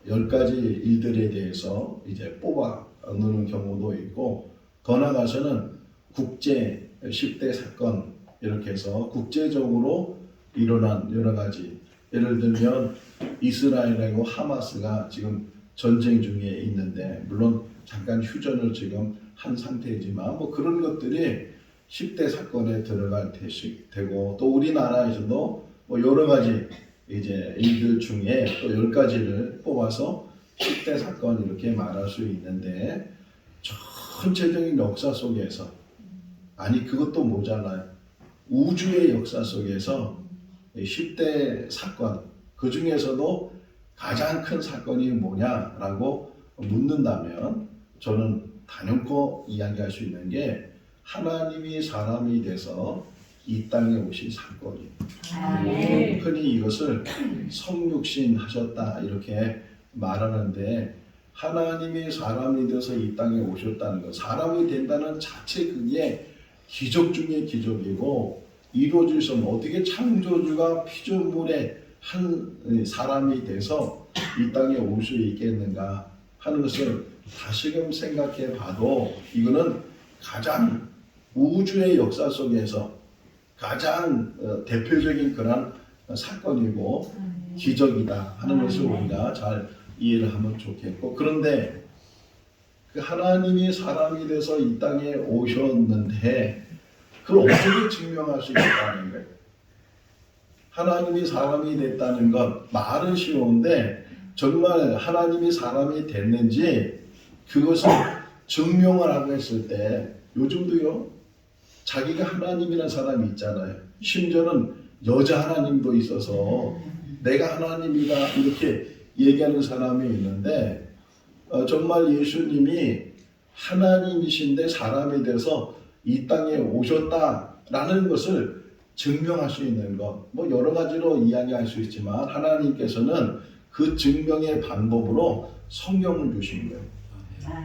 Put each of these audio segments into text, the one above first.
10가지 일들에 대해서 이제 뽑아 넣는 경우도 있고, 더 나아가서는 국제 10대 사건 이렇게 해서 국제적으로 일어난 여러 가지, 예를 들면 이스라엘하고 하마스가 지금 전쟁 중에 있는데, 물론 잠깐 휴전을 지금 한 상태이지만 뭐 그런 것들이 10대 사건에 들어갈 테고, 또 우리나라에서도 뭐 여러 가지 이제 일들 중에 또 10가지를 뽑아서 10대 사건 이렇게 말할 수 있는데, 전체적인 역사 속에서, 아니 그것도 모자라요. 우주의 역사 속에서 10대 사건, 그 중에서도 가장 큰 사건이 뭐냐라고 묻는다면 저는 단연코 이야기할 수 있는 게 하나님이 사람이 돼서 이 땅에 오신 사건이에요. 흔히 이것을 성육신 하셨다 이렇게 말하는데, 하나님이 사람이 돼서 이 땅에 오셨다는 것, 사람이 된다는 자체 그게 기적 중에 기적이고, 이루어질 수 없는, 어떻게 창조주가 피조물의 한 사람이 돼서 이 땅에 올 수 있겠는가 하는 것을 다시금 생각해 봐도 이거는 가장 우주의 역사 속에서 가장 대표적인 그런 사건이고 기적이다 하는 것을 우리가 잘 이해를 하면 좋겠고, 그런데 그 하나님이 사람이 돼서 이 땅에 오셨는데 그걸 어떻게 증명할 수 있다는 거예요? 하나님이 사람이 됐다는 것, 말은 쉬운데 정말 하나님이 사람이 됐는지 그것을 증명을 하고 했을 때, 요즘도요 자기가 하나님이라는 사람이 있잖아요. 심지어는 여자 하나님도 있어서 내가 하나님이다 이렇게 얘기하는 사람이 있는데, 정말 예수님이 하나님이신데 사람이 돼서 이 땅에 오셨다라는 것을 증명할 수 있는 것, 뭐 여러 가지로 이야기할 수 있지만 하나님께서는 그 증명의 방법으로 성령을 주신 거예요.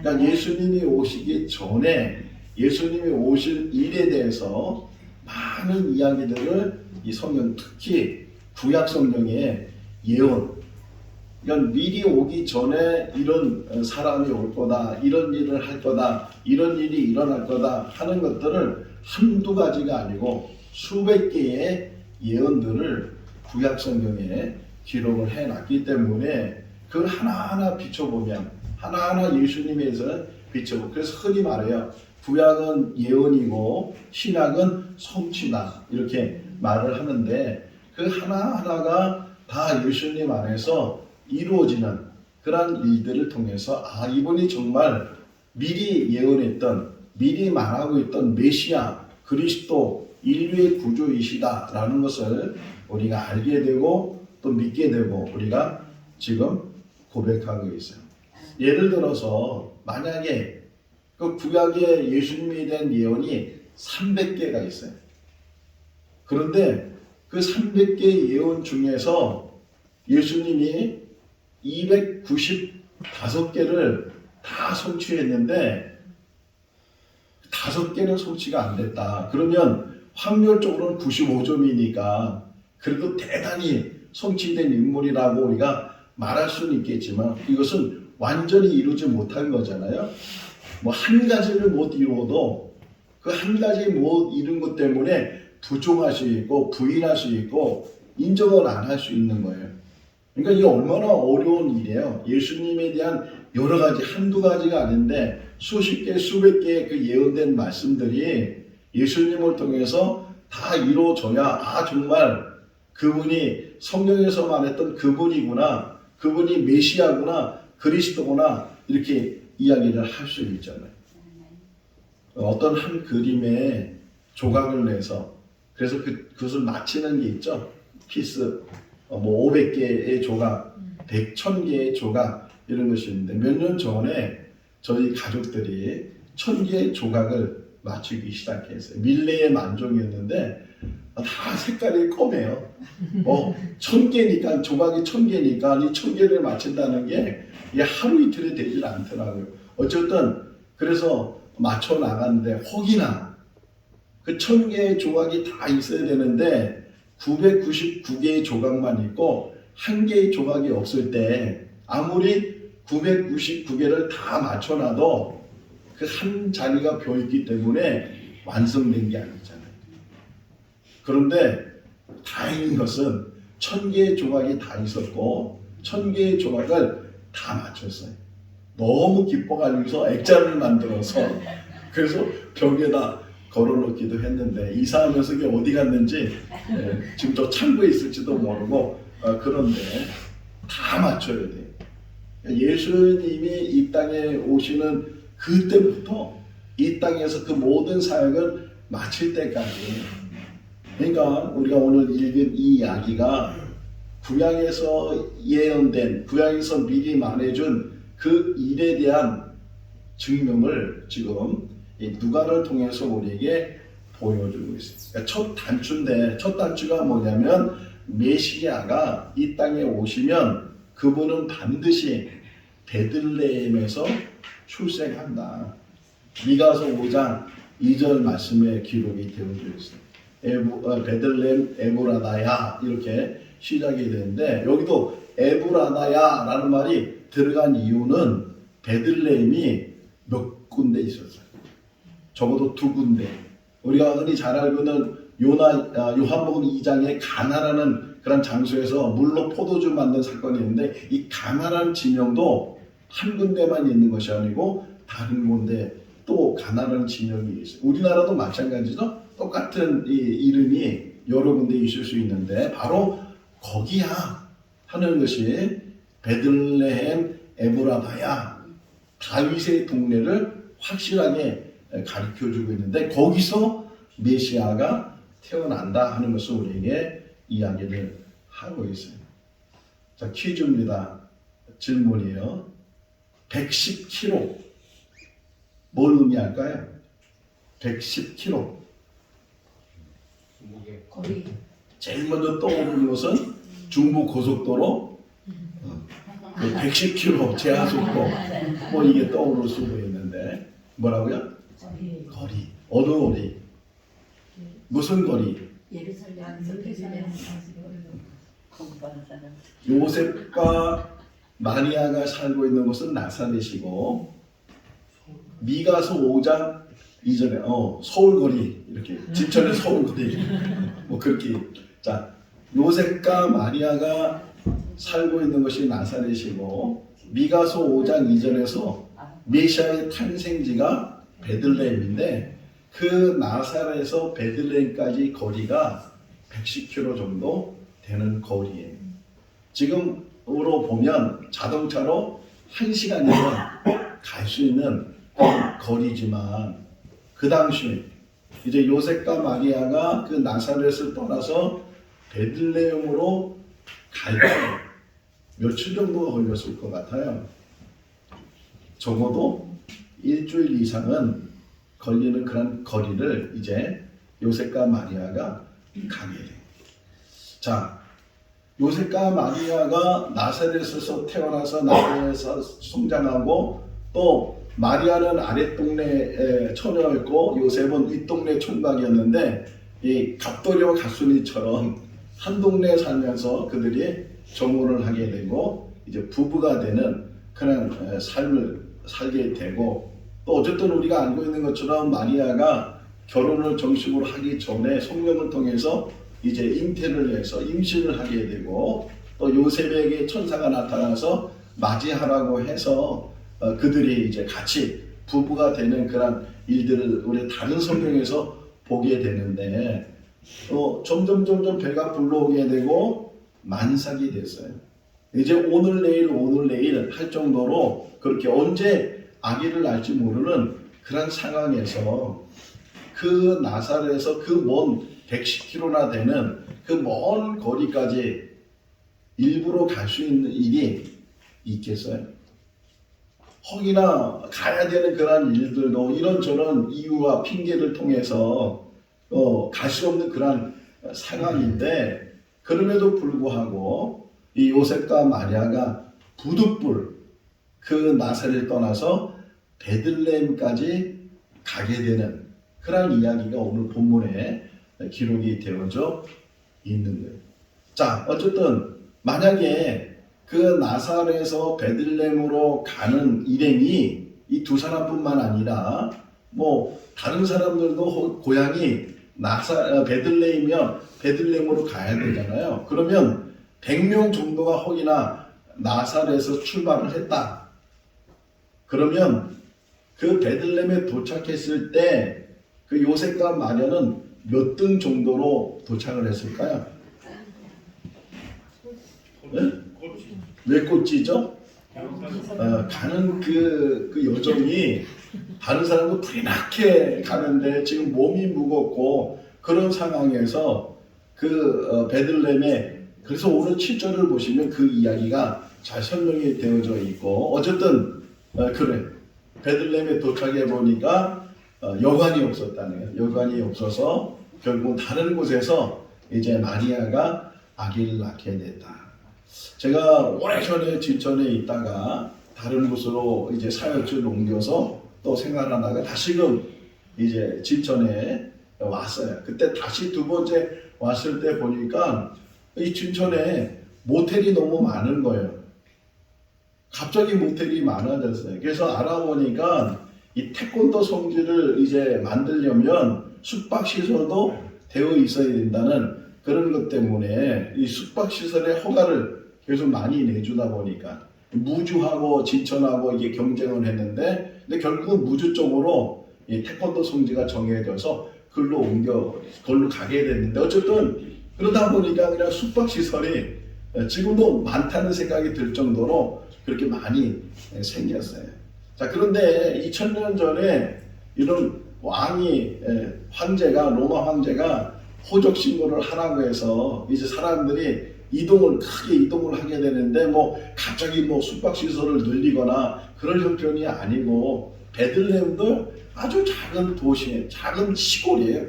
그러니까 예수님이 오시기 전에 예수님이 오실 일에 대해서 많은 이야기들을 이 성경, 특히 구약 성경의 예언, 그러니까 미리 오기 전에 이런 사람이 올 거다, 이런 일을 할 거다, 이런 일이 일어날 거다 하는 것들을 한두 가지가 아니고 수백 개의 예언들을 구약 성경에 기록을 해놨기 때문에 그걸 하나하나 비춰보면 하나하나 예수님에 대해서는 비춰보고, 그래서 흔히 말해요. 구약은 예언이고 신약은 성취다 이렇게 말을 하는데, 그 하나하나가 다 예수님 안에서 이루어지는 그러한 일들을 통해서 이분이 정말 미리 예언했던, 미리 말하고 있던 메시아 그리스도 인류의 구주이시다라는 것을 우리가 알게 되고 또 믿게 되고 우리가 지금 고백하고 있어요. 예를 들어서 만약에 그 구약에 예수님에 대한 예언이 300개가 있어요. 그런데 그 300개 예언 중에서 예수님이 295개를 다 성취했는데 5개는 성취가 안 됐다. 그러면 확률적으로는 95점이니까 그래도 대단히 성취된 인물이라고 우리가 말할 수는 있겠지만, 이것은 완전히 이루지 못한 거잖아요. 뭐 한 가지를 못 이루어도 그 한 가지 못 이룬 것 때문에 부정할 수 있고 부인할 수 있고 인정을 안 할 수 있는 거예요. 그러니까 이게 얼마나 어려운 일이에요. 예수님에 대한 여러 가지, 한두 가지가 아닌데 수십 개, 수백 개의 그 예언된 말씀들이 예수님을 통해서 다 이루어져야 정말 그분이 성경에서 말했던 그분이구나, 그분이 메시아구나, 그리스도구나 이렇게 이야기를 할 수 있잖아요. 어떤 한 그림에 조각을 내서, 그래서 그것을 맞히는 게 있죠. 피스, 500개의 조각, 1000개의 조각 이런 것이 있는데, 몇 년 전에 저희 가족들이 1000개의 조각을 맞추기 시작했어요. 밀레의 만종이었는데 다 색깔이 검해요. 1000개니까, 조각이 1000개니까 이 1000개를 맞춘다는 게 하루 이틀이 되질 않더라고요. 어쨌든 그래서 맞춰 나갔는데 혹이나 그 1000개의 조각이 다 있어야 되는데 999개의 조각만 있고 1개의 조각이 없을 때 아무리 999개를 다 맞춰놔도 그 한 자리가 비어있기 때문에 완성된 게 아니잖아요. 그런데 다행인 것은 1000개의 조각이 다 있었고 1000개의 조각을 다 맞췄어요. 너무 기뻐가지고서 액자를 만들어서 그래서 벽에다 걸어놓기도 했는데 이사하면서 이게 어디 갔는지 지금 저 창고에 있을지도 모르고 그런데 다 맞춰야 돼요. 예수님이 이 땅에 오시는 그때부터 이 땅에서 그 모든 사역을 마칠 때까지, 그러니까 우리가 오늘 읽은 이 이야기가 구약에서 예언된, 구약에서 미리 말해준 그 일에 대한 증명을 지금 이 누가를 통해서 우리에게 보여주고 있습니다. 그러니까 첫 단추인데, 첫 단추가 뭐냐면 메시아가 이 땅에 오시면 그분은 반드시 베들레헴에서 출생한다. 미가서 5장 2절 말씀에 기록이 되어져 있어요. 베들레헴 에브라다야 이렇게 시작이 되는데, 여기도 에브라다야 라는 말이 들어간 이유는 베들레헴이 몇 군데 있었어요. 적어도 2군데. 우리가 흔히 잘 알고 있는 요한복음 2장에 가나라는 그런 장소에서 물로 포도주 만든 사건이 있는데, 이 가나라는 지명도 한 군데만 있는 것이 아니고 다른 군데 또 가나라는 지명이 있어요. 우리나라도 마찬가지죠. 똑같은 이 이름이 여러 군데 있을 수 있는데 바로 거기야 하는 것이 베들레헴 에브라다야, 다윗의 동네를 확실하게 가르쳐주고 있는데, 거기서 메시아가 태어난다 하는 것을 우리에게 이야기를 하고 있어요. 자, 퀴즈입니다. 질문이에요. 110kg 뭘 의미할까요? 110kg. 거리. 제일 먼저 떠오르는 것은 중부 고속도로 110km 제한속도, 뭐 이게 떠오를 수도 있는데, 뭐라고요? 거리. 어느 거리? 무슨 거리? 요셉과 마리아가 살고 있는 곳은 나사렛이고, 미가서 5장 이전에 서울거리, 이렇게 진천의 서울거리 뭐 그렇게. 자, 요셉과 마리아가 살고 있는 것이 나사렛이고, 미가서 5장 이전에서 메시아의 탄생지가 베들레헴인데, 그 나사렛에서 베들레헴까지 거리가 110km 정도 되는 거리예요. 지금으로 보면 자동차로 1시간이면 갈 수 있는 거리지만, 그 당시 이제 요셉과 마리아가 그 나사렛을 떠나서 베들레헴으로 갈 때 며칠 정도가 걸렸을 것 같아요. 적어도 일주일 이상은 걸리는 그런 거리를 이제 요셉과 마리아가 가게 돼요. 자, 요셉과 마리아가 나사렛에서 태어나서 나사렛에서 성장하고, 또 마리아는 아랫동네 처녀였고 요셉은 윗동네 총각이었는데, 이 갑돌이와 갑순이처럼 한 동네에 살면서 그들이 정혼을 하게 되고 이제 부부가 되는 그런 삶을 살게 되고, 또 어쨌든 우리가 알고 있는 것처럼 마리아가 결혼을 정식으로 하기 전에 성령을 통해서 이제 잉태를 해서 임신을 하게 되고, 또 요셉에게 천사가 나타나서 맞이하라고 해서 그들이 이제 같이 부부가 되는 그런 일들을 우리 다른 성경에서 보게 되는데, 점점 배가 불러오게 되고 만삭이 됐어요. 이제 오늘 내일 할 정도로 그렇게 언제 아기를 낳을지 모르는 그런 상황에서 그 나사렛에서 그 먼 110km나 되는 그 먼 거리까지 일부러 갈 수 있는 일이 있겠어요? 혹이나 가야 되는 그런 일들도 이런저런 이유와 핑계를 통해서 갈 수 없는 그런 상황인데, 그럼에도 불구하고 이 요셉과 마리아가 부득불 그 나사렛을 떠나서 베들레헴까지 가게 되는 그런 이야기가 오늘 본문에 기록이 되어져 있는 거예요. 자, 어쨌든 만약에 그 나사렛에서 베들레헴으로 가는 일행이 이 두 사람뿐만 아니라 뭐 다른 사람들도 고향이 베들레헴이면 베들레헴으로 가야 되잖아요. 그러면 100명 정도가 혹이나 나사렛에서 출발을 했다. 그러면 그 베들레헴에 도착했을 때 그 요셉과 마리아는 몇 등 정도로 도착을 했을까요? 네? 왜 꼴찌죠? 가는 그 여정이 다른 사람도 부리나게 가는데 지금 몸이 무겁고 그런 상황에서 베들레헴에 그래서 오늘 7절을 보시면 그 이야기가 잘 설명이 되어져 있고 어쨌든 그래 베들레헴에 도착해 보니까 여관이 없었다는 거예요. 여관이 없어서 결국 다른 곳에서 이제 마리아가 아기를 낳게 됐다. 제가 오래전에 진천에 있다가 다른 곳으로 이제 사역지를 옮겨서 또 생활하다가 다시금 이제 진천에 왔어요. 그때 다시 두 번째 왔을 때 보니까 이 진천에 모텔이 너무 많은 거예요. 갑자기 모텔이 많아졌어요. 그래서 알아보니까 이 태권도 성지를 이제 만들려면 숙박시설도 되어 있어야 된다는 그런 것 때문에 이 숙박시설의 허가를 계속 많이 내주다 보니까 무주하고 진천하고 이게 경쟁을 했는데 근데 결국은 무주 쪽으로 이 태권도 성지가 정해져서 걸로 가게 됐는데 어쨌든 그러다 보니까 그냥 숙박시설이 지금도 많다는 생각이 들 정도로 그렇게 많이 생겼어요. 자, 그런데 2000년 전에 이런 로마 황제가 호적 신고를 하라고 해서 이제 사람들이 크게 이동을 하게 되는데 갑자기 숙박시설을 늘리거나 그럴 형편이 아니고 베들레헴도 아주 작은 도시, 작은 시골이에요.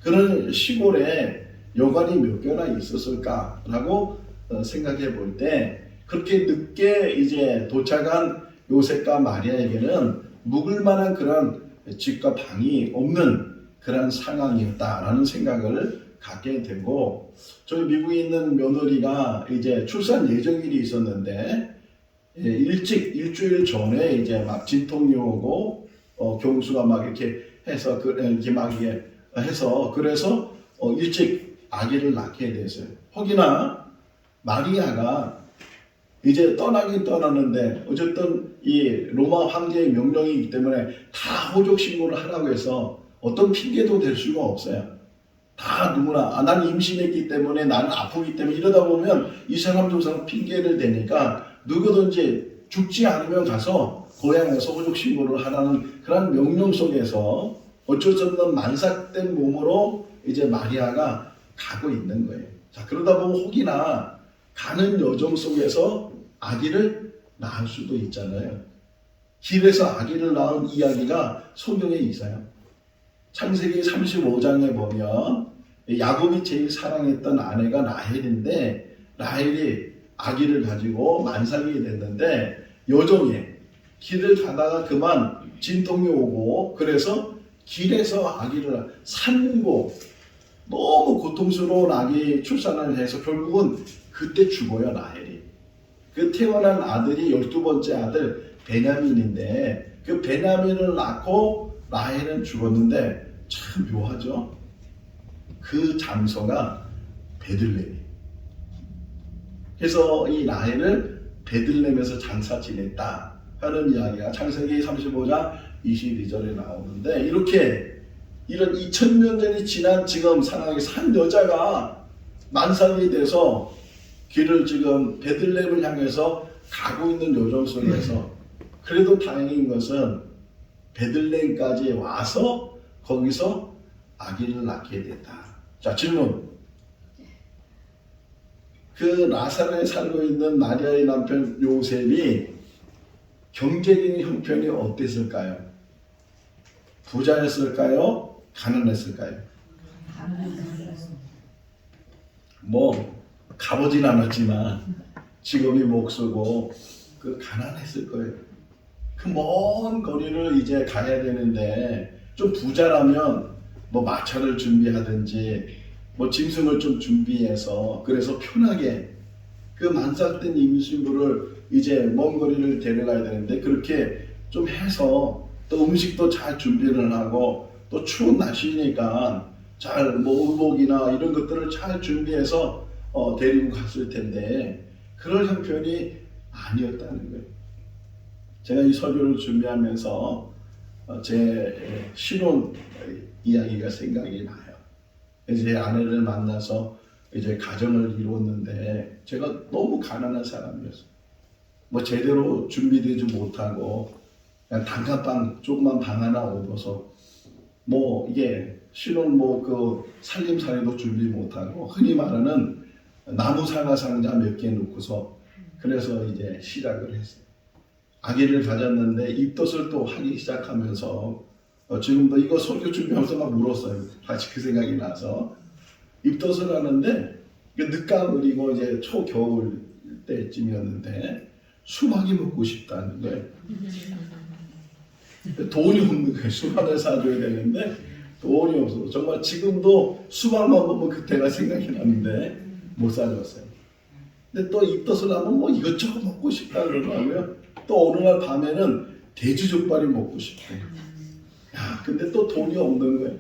그런 시골에 여관이 몇 개나 있었을까라고 생각해 볼 때 그렇게 늦게 이제 도착한 요셉과 마리아에게는 묵을 만한 그런 집과 방이 없는 그런 상황이었다라는 생각을 갖게 되고 저희 미국에 있는 며느리가 이제 출산 예정일이 있었는데 일주일 전에 이제 막 진통이 오고 경수가 막 이렇게 해서 그래서 일찍 아기를 낳게 됐어요. 혹이나 마리아가 이제 떠나긴 떠났는데 어쨌든 이 로마 황제의 명령이기 때문에 다 호적 신고를 하라고 해서 어떤 핑계도 될 수가 없어요. 다 누구나 난 임신했기 때문에 나는 아프기 때문에 이러다 보면 이 사람 저 사람 핑계를 대니까 누구든지 죽지 않으면 가서 고향에서 호적 신고를 하라는 그런 명령 속에서 어쩔 수 없는 만삭된 몸으로 이제 마리아가 가고 있는 거예요. 자, 그러다 보면 혹이나 가는 여정 속에서 아기를 낳을 수도 있잖아요. 길에서 아기를 낳은 이야기가 성경에 있어요. 창세기 35장에 보면 야곱이 제일 사랑했던 아내가 라헬인데 라헬이 아기를 가지고 만삭이 됐는데 여정에 길을 가다가 그만 진통이 오고 그래서 길에서 아기를 산고 너무 고통스러운 아기 출산을 해서 결국은 그때 죽어요. 라헬이. 그 태어난 아들이 12번째 아들 베냐민인데 그 베냐민을 낳고 라헬은 죽었는데 참 묘하죠. 그 장소가 베들레헴. 그래서 이 라헬을 베들레헴에서 장사 지냈다 하는 이야기가 창세기 35장 22절에 나오는데 이렇게 이런 2000년 전이 지난 지금 상황에서 한 여자가 만삭이 돼서 길을 지금 베들레헴을 향해서 가고 있는 여정 속에서 그래도 다행인 것은 베들레헴까지 와서 거기서 아기를 낳게 됐다. 자, 질문. 그 나사렛에 살고 있는 마리아의 남편 요셉이 경제적인 형편이 어땠을까요? 부자였을까요? 가난했을까요? 가보진 않았지만 직업이 목수고 가난했을 거예요. 그 먼 거리를 이제 가야 되는데 좀 부자라면 마차를 준비하든지 짐승을 좀 준비해서 그래서 편하게 그 만삭된 임신부를 이제 먼 거리를 데려가야 되는데 그렇게 좀 해서 또 음식도 잘 준비를 하고 또 추운 날씨니까 잘 뭐 의복이나 이런 것들을 잘 준비해서 데리고 갔을 텐데 그럴 형편이 아니었다는 거예요. 제가 이 서류를 준비하면서 제 신혼 이야기가 생각이 나요. 이제 아내를 만나서 이제 가정을 이루었는데 제가 너무 가난한 사람이었어요. 뭐 제대로 준비되지 못하고 그냥 단칸방 조그만 방 하나 얻어서 뭐 이게 신혼 뭐 그 살림살이도 준비 못하고 흔히 말하는 나무 상하 상자 몇 개 놓고서 그래서 이제 시작을 했어요. 아기를 가졌는데 입덧을 또 하기 시작하면서 지금도 이거 설교 준비하면서 막 울었어요. 다시 그 생각이 나서 입덧을 하는데 늦가을 이고 이제 초겨울 때쯤이었는데 수박이 먹고 싶다는 거예요. 돈이 없는 거예요. 수박을 사줘야 되는데 돈이 없어. 정말 지금도 수박만 보면 그때가 생각이 나는데 못 사줬어요. 근데 또 입덧을 하면 뭐 이것저것 먹고 싶다 그러더라고요. 또 어느 날 밤에는 돼지족발이 먹고 싶대요. 야, 근데 또 돈이 없는 거예요.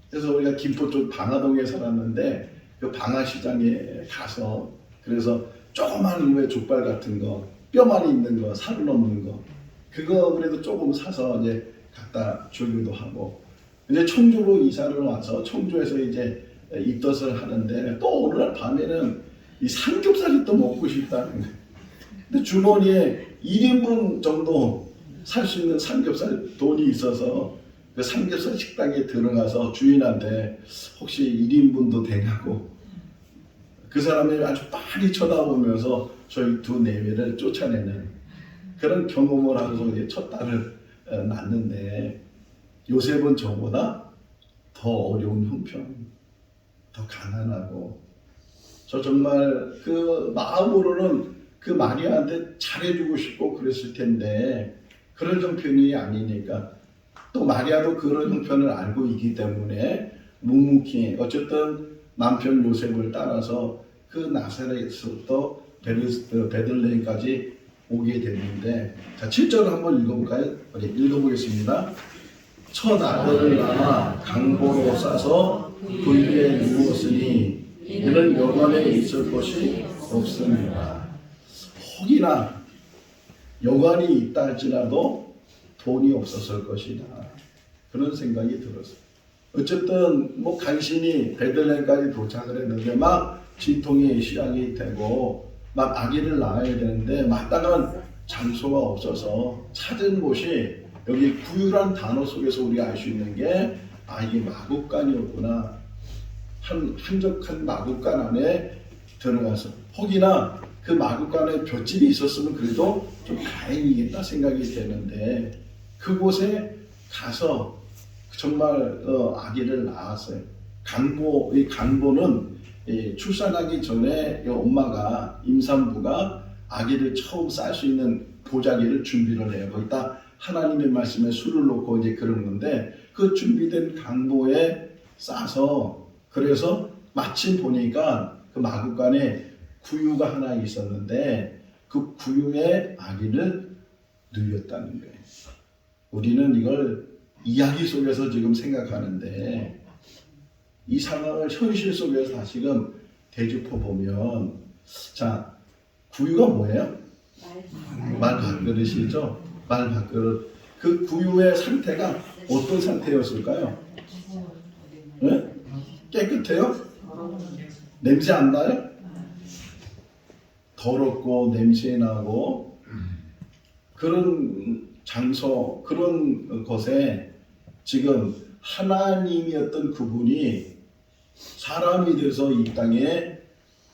그래서 우리가 김포 쪽 방화동에 살았는데 그 방화시장에 가서 그래서 조그만 왜 족발 같은 거 뼈만 있는 거 살은 없는 거 그거 그래도 조금 사서 이제 갖다 주기도 하고 이제 청주로 이사를 와서 청주에서 이제 입덧을 하는데 또 어느 날 밤에는 이 삼겹살이 또 먹고 싶다는 거예요. 근데 주머니에 1인분 정도 살 수 있는 삼겹살 돈이 있어서 그 삼겹살 식당에 들어가서 주인한테 혹시 1인분도 되냐고 그 사람이 아주 빤히 쳐다보면서 저희 두 내외를 쫓아내는 그런 경험을 하고서 이제 첫 딸을 낳는데 요셉은 저보다 더 어려운 형편, 더 가난하고 저 정말 그 마음으로는 그 마리아한테 잘해주고 싶고 그랬을 텐데 그런 형편이 아니니까 또 마리아도 그런 형편을 알고 있기 때문에 묵묵히 어쨌든 남편 요셉을 따라서 그 나사렛에서부터 베들레헴까지 오게 됐는데 자 7절을 한번 읽어볼까요? 읽어보겠습니다. 첫 아들을 낳아 강보로 싸서 그 위에 누웠으니 이는 영원에 있을 것이 없습니다. 혹이나 여관이 있다 할지라도 돈이 없었을 것이다. 그런 생각이 들었어요. 어쨌든 뭐 간신히 베들레헴까지 도착을 했는데 막 진통이 시작이 되고 막 아기를 낳아야 되는데 마땅한 장소가 없어서 찾은 곳이 여기 구유란 단어 속에서 우리가 알 수 있는 게 이게 마국간이었구나. 한적한 마국간 안에 들어가서 혹이나 그 마국간에 볏집이 있었으면 그래도 좀 다행이겠다 생각이 되는데 그곳에 가서 정말 아기를 낳았어요. 이 강보는 출산하기 전에 엄마가 임산부가 아기를 처음 쌀 수 있는 보자기를 준비를 해요. 거기다 하나님의 말씀에 술을 놓고 이제 그런 건데 그 준비된 강보에 싸서 그래서 마침 보니까 그 마국간에 구유가 하나 있었는데 그 구유에 아기를 누였다는 거예요. 우리는 이걸 이야기 속에서 지금 생각하는데 이 상황을 현실 속에서 다시금 되짚어 보면 자 구유가 뭐예요? 말밥그릇이죠. 말밥그릇. 그 구유의 상태가 어떤 상태였을까요? 네? 깨끗해요? 냄새 안 나요? 더럽고 냄새 나고 그런 장소 그런 것에 지금 하나님이었던 그분이 사람이 돼서 이 땅에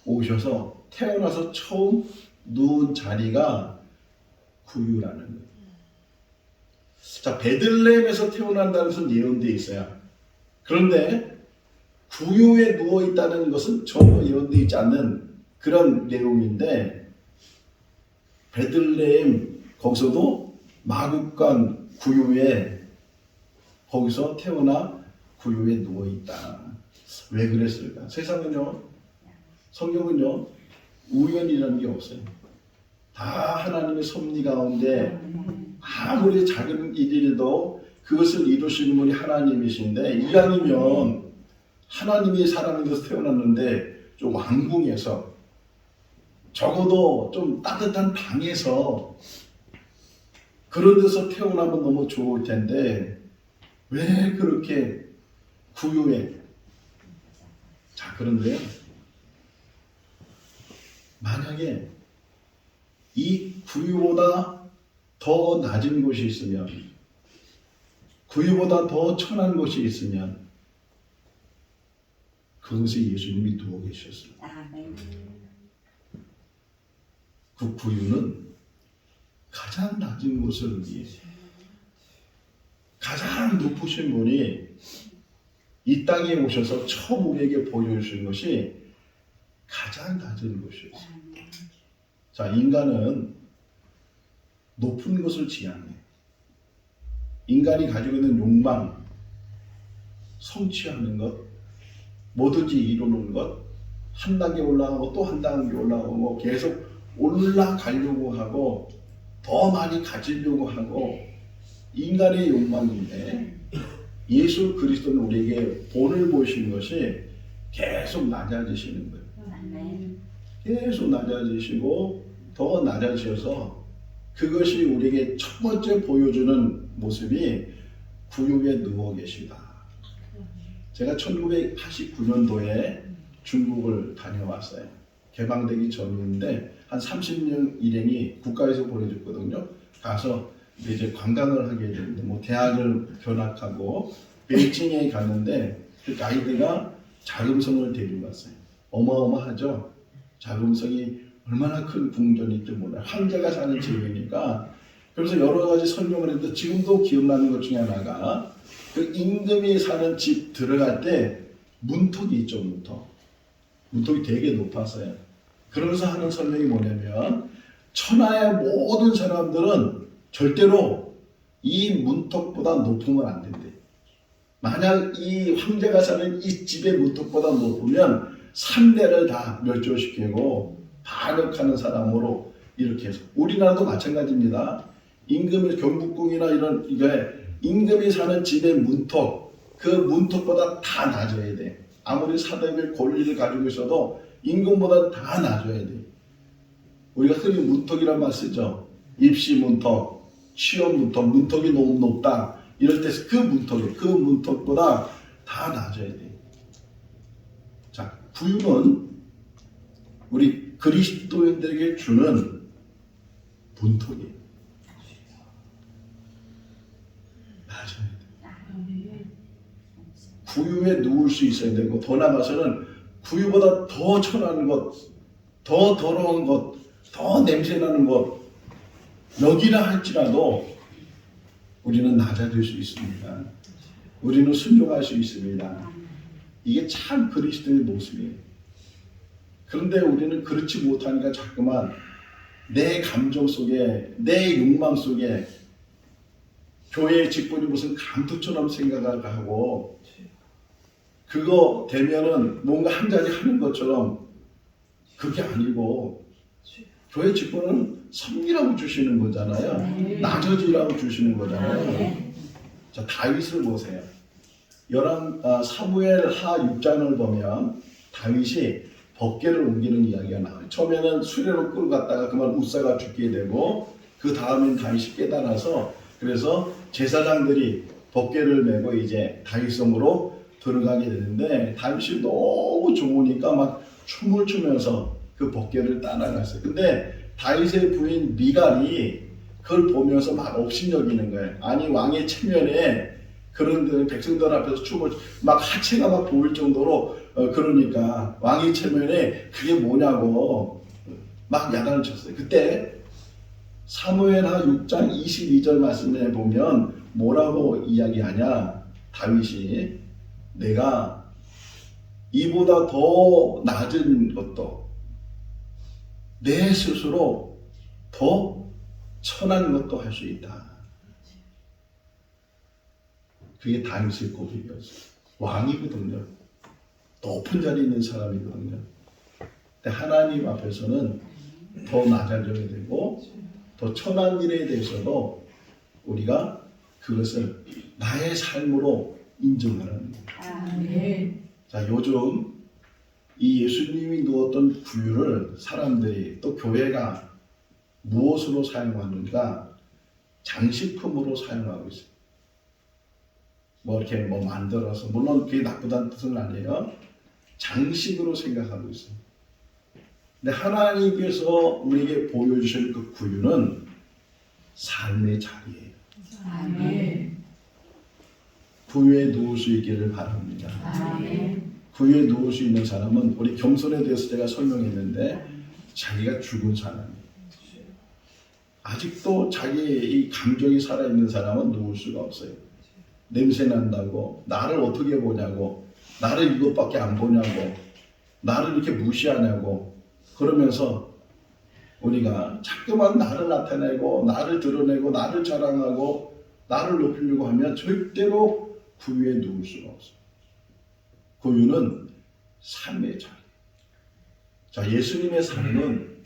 오셔서 태어나서 처음 누운 자리가 구유라는 거예요. 자, 베들레헴에서 태어난다는 것은 예언되어 있어요. 그런데 구유에 누워 있다는 것은 전혀 예언되어 있지 않는 그런 내용인데 베들레헴 거기서도 마국간 구유에 거기서 태어나 구유에 누워 있다. 왜 그랬을까? 세상은요, 성경은요, 우연이라는 게 없어요. 다 하나님의 섭리 가운데 아무리 작은 일일도 그것을 이루시는 분이 하나님이신데, 이왕이면 하나님이 사람에서 태어났는데 좀 왕궁에서, 적어도 좀 따뜻한 방에서 그런 데서 태어나면 너무 좋을 텐데 왜 그렇게 구유에. 자, 그런데요, 만약에 이 구유보다 더 낮은 곳이 있으면, 구유보다 더 천한 곳이 있으면 그곳에 예수님이 누워 계셨어요. 그 구유는 가장 낮은 곳을 위해 가장 높으신 분이 이 땅에 오셔서 처음 우리에게 보여주신 것이 가장 낮은 곳이었어요. 자, 인간은 높은 것을 지향해. 인간이 가지고 있는 욕망, 성취하는 것, 뭐든지 이루는 것, 한 단계 올라가고 또 한 단계 올라가고 계속 올라가려고 하고 더 많이 가지려고 하고, 인간의 욕망인데, 예수 그리스도는 우리에게 본을 보이시는 것이 계속 낮아지시는 거예요. 계속 낮아지시고 더 낮아지셔서 그것이 우리에게 첫 번째 보여주는 모습이 구유에 누워 계시다. 제가 1989년도에 중국을 다녀왔어요. 개방되기 전인데 한 30년 일행이 국가에서 보내줬거든요. 가서 이제 관광을 하게 되는데, 뭐 대학을 견학하고 베이징에 갔는데 그 가이드가 자금성을 데리고 왔어요. 어마어마하죠. 자금성이 얼마나 큰 궁전인지 몰라요. 황제가 사는 집이니까. 그래서 여러 가지 설명을 했는데 지금도 기억나는 것 중에 하나가, 그 임금이 사는 집 들어갈 때 문턱이 있죠. 문턱이 되게 높았어요. 그러면서 하는 설명이 뭐냐면, 천하의 모든 사람들은 절대로 이 문턱보다 높으면 안 된대. 만약 이 황제가 사는 이 집의 문턱보다 높으면 3대를 다 멸절시키고 반역하는 사람으로 이렇게 해서. 우리나라도 마찬가지입니다. 임금의 경복궁이나 이런 이게 임금이 사는 집의 문턱, 그 문턱보다 다 낮아야 돼. 아무리 사대의 권리를 가지고 있어도 임금보다 다 낮아야 돼. 우리가 흔히 문턱이란 말 쓰죠. 입시 문턱, 취업 문턱, 문턱이 너무 높다. 이럴 때 그 문턱보다 다 낮아야 돼. 자, 구유는 우리 그리스도인들에게 주는 문턱이에요. 낮아야 돼. 구유에 누울 수 있어야 되고, 더 나아가서는 구유보다 더 천한 것, 더 더러운 것, 더 냄새나는 것, 여기라 할지라도 우리는 낮아질 수 있습니다. 우리는 순종할 수 있습니다. 이게 참 그리스도의 모습이에요. 그런데 우리는 그렇지 못하니까 자꾸만 내 감정 속에, 내 욕망 속에 교회의 직분이 무슨 감투처럼 생각을 하고, 그거 되면은 뭔가 한 가지 하는 것처럼, 그게 아니고 교회 직분은 섭리라고 주시는 거잖아요. 낮아지라고 주시는 거잖아요. 자, 다윗을 보세요. 사무엘 하 6장을 보면 다윗이 법궤를 옮기는 이야기가 나와요. 처음에는 수레로 끌고 갔다가 그만 웃사가 죽게 되고, 그 다음엔 다윗이 깨달아서, 그래서 제사장들이 법궤를 메고 이제 다윗성으로 들어가게 되는데, 다윗이 너무 좋으니까 막 춤을 추면서 그 법궤를 따라갔어요. 근데 다윗의 부인 미갈이 그걸 보면서 막 업신여기는 거예요. 아니, 왕의 체면에 그런 백성들 앞에서 춤을 막 하체가 막 보일 정도로 그러니까 왕의 체면에 그게 뭐냐고 막 야단을 쳤어요. 그때 사무엘하 6장 22절 말씀에 보면 뭐라고 이야기하냐, 다윗이 내가 이보다 더 낮은 것도, 내 스스로 더 천한 것도 할 수 있다. 그게 다윗의 고백이었어요. 왕이거든요. 높은 자리에 있는 사람이거든요. 근데 하나님 앞에서는 더 낮아져야 되고 더 천한 일에 대해서도 우리가 그것을 나의 삶으로 인정하는 거예요. 자, 요즘 이 예수님이 누웠던 구유를 사람들이 또 교회가 무엇으로 사용하는가? 장식품으로 사용하고 있어요. 뭐 이렇게 뭐 만들어서, 물론 그게 나쁘다는 뜻은 아니에요. 장식으로 생각하고 있어요. 근데 하나님께서 우리에게 보여주신 그 구유는 삶의 자리예요. 아멘. 구유에 누울 수 있기를 바랍니다. 아멘. 구유에 누울 수 있는 사람은, 우리 겸손에 대해서 제가 설명했는데, 자기가 죽은 사람이에요. 아직도 자기의 이 감정이 살아있는 사람은 누울 수가 없어요. 냄새 난다고, 나를 어떻게 보냐고, 나를 이것밖에 안 보냐고, 나를 이렇게 무시하냐고, 그러면서 우리가 자꾸만 나를 나타내고, 나를 드러내고, 나를 자랑하고, 나를 높이려고 하면 절대로 구유에 누울 수가 없어요. 구유는 삶의 자리. 자, 예수님의 삶은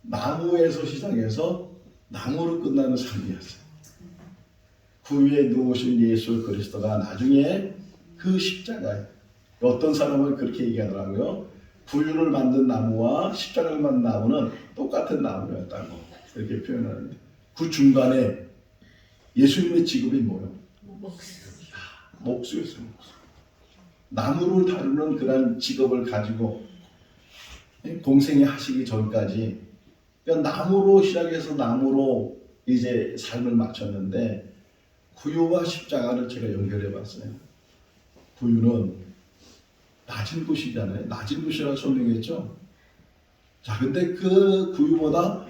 나무에서 시작해서 나무로 끝나는 삶이었어요. 구유에 누우신 예수 그리스도가 나중에 그 십자가에, 어떤 사람은 그렇게 얘기하더라고요. 구유를 만든 나무와 십자가를 만든 나무는 똑같은 나무였다고 이렇게 표현하는데, 그 중간에 예수님의 직업이 뭐예요? 목수였어요. 나무를 다루는 그런 직업을 가지고 공생에 하시기 전까지, 그러니까 나무로 시작해서 나무로 이제 삶을 마쳤는데, 구유와 십자가를 제가 연결해 봤어요. 구유는 낮은 곳이잖아요. 낮은 곳이라고 설명했죠. 자, 근데 그 구유보다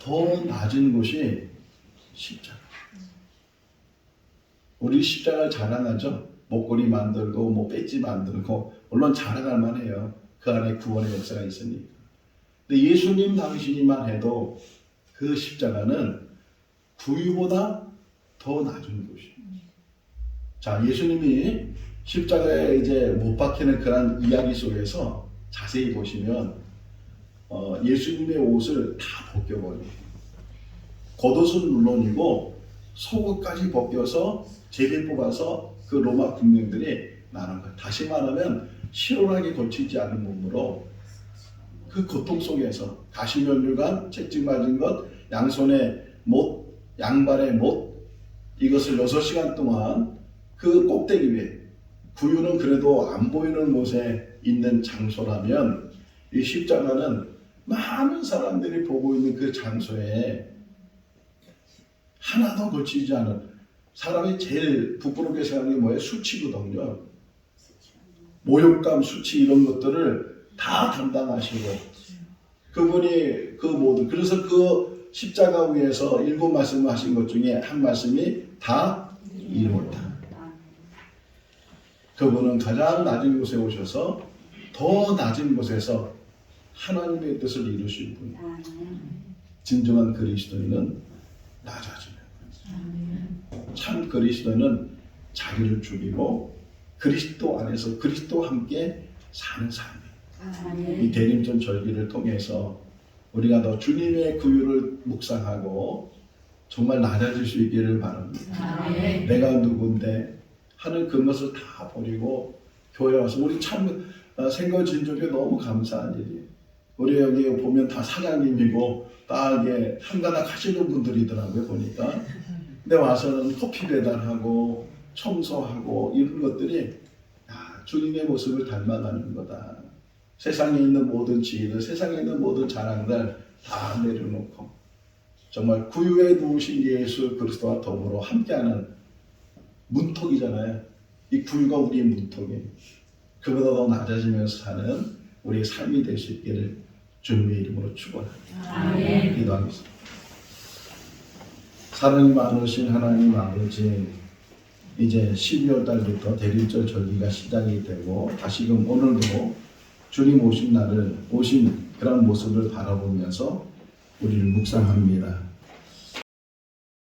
더 낮은 곳이 십자가. 우리 십자가를 자랑하죠. 목걸이 만들고 뭐 배지 만들고, 물론 자랑할 만해요. 그 안에 구원의 역사가 있으니까. 근데 예수님 당신이만 해도 그 십자가는 구유보다 더 낮은 곳이에요. 자, 예수님이 십자가에 이제 못 박히는 그런 이야기 속에서 자세히 보시면 예수님의 옷을 다 벗겨버려요. 겉옷은 물론이고 속옷까지 벗겨서 제비 뽑아서 그 로마 군병들이 나눈 거예요. 다시 말하면 시원하게 걸치지 않은 몸으로 그 고통 속에서 가시면류관, 채찍 맞은 것, 양손에 못, 양발에 못, 이것을 6시간 동안 그 꼭대기 위에, 구유는 그래도 안 보이는 곳에 있는 장소라면 이 십자가는 많은 사람들이 보고 있는 그 장소에 하나도 걸치지 않은, 사람이 제일 부끄럽게 생각하는 게 뭐예요? 수치거든요. 모욕감, 수치 이런 것들을 다 담당하시고, 그분이 그 모든, 그래서 그 십자가 위에서 7 말씀을 하신 것 중에 한 말씀이 다 이루었다. 그분은 가장 낮은 곳에 오셔서 더 낮은 곳에서 하나님의 뜻을 이루신 분이에요. 진정한 그리스도인은 낮아지는 거예요. 참 그리스도는 자기를 죽이고 그리스도 안에서 그리스도와 함께 사는 삶이에요. 이 대림절 절기를 통해서 우리가 더 주님의 구유를 묵상하고 정말 낮아질 수 있기를 바랍니다. 내가 누군데 하는 그것을 다 버리고 교회 와서, 우리 참 생거진족에 너무 감사한 일이에요. 우리 여기 보면 다 사장님이고 다 이게 한가닥 하시는 분들이더라고요, 보니까. 근데 와서는 커피 배달하고 청소하고 이런 것들이 주님의 모습을 닮아가는 거다. 세상에 있는 모든 지혜들, 세상에 있는 모든 자랑들 다 내려놓고 정말 구유에 누우신 예수 그리스도와 더불어 함께하는 문턱이잖아요. 이 구유가 우리의 문턱이에요. 그보다 더 낮아지면서 사는 우리의 삶이 될 수 있기를 주님의 이름으로 축원합니다. 기도하겠습니다. 사랑이 많으신 하나님 아버지, 이제 12월 달부터 대림절 절기가 시작이 되고 다시금 오늘도 주님 오신 날을, 오신 그런 모습을 바라보면서 우리를 묵상합니다.